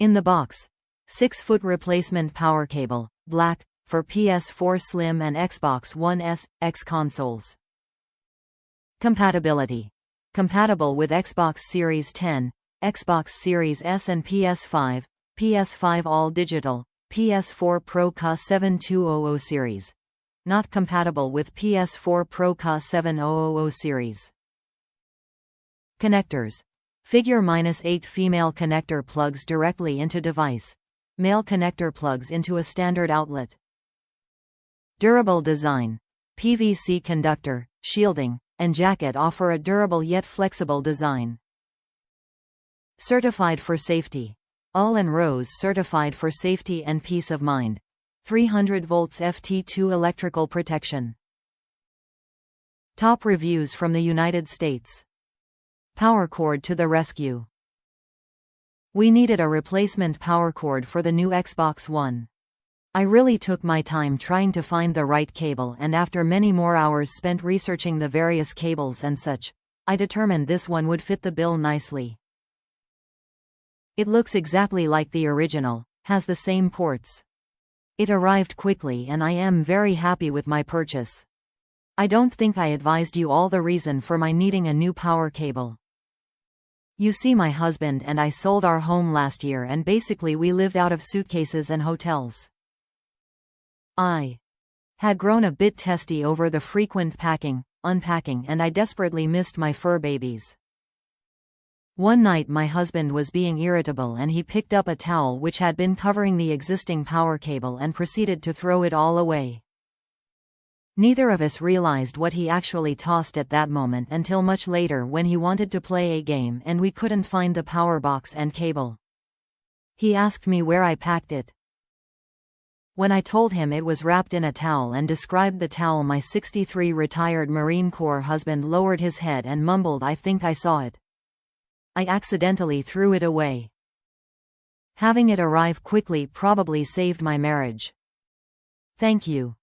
In the box, 6-foot replacement power cable, black, for PS4 Slim and Xbox One S, X consoles. Compatibility. Compatible with Xbox Series X, Xbox Series S and PS5, PS5 All Digital, PS4 Pro CUH-7000 series. Not compatible with PS4 Pro CUH-7000 series. Connectors. Figure -8 female connector plugs directly into device. Male connector plugs into a standard outlet. Durable design. PVC conductor, shielding, and jacket offer a durable yet flexible design. Certified for safety. All and RoHS certified for safety and peace of mind. 300 volts FT2 electrical protection. Top reviews from the United States. Power cord to the rescue. We needed a replacement power cord for the new Xbox One. I really took my time trying to find the right cable, and after many more hours spent researching the various cables and such, I determined this one would fit the bill nicely. It looks exactly like the original, has the same ports. It arrived quickly and I am very happy with my purchase. I don't think I advised you all the reason for my needing a new power cable. You see, my husband and I sold our home last year and basically we lived out of suitcases and hotels. I had grown a bit testy over the frequent packing, unpacking, and I desperately missed my fur babies. One night my husband was being irritable and he picked up a towel which had been covering the existing power cable and proceeded to throw it all away. Neither of us realized what he actually tossed at that moment until much later when he wanted to play a game and we couldn't find the power box and cable. He asked me where I packed it. When I told him it was wrapped in a towel and described the towel, my 63 retired Marine Corps husband lowered his head and mumbled, "I think I saw it. I accidentally threw it away." Having it arrive quickly probably saved my marriage. Thank you.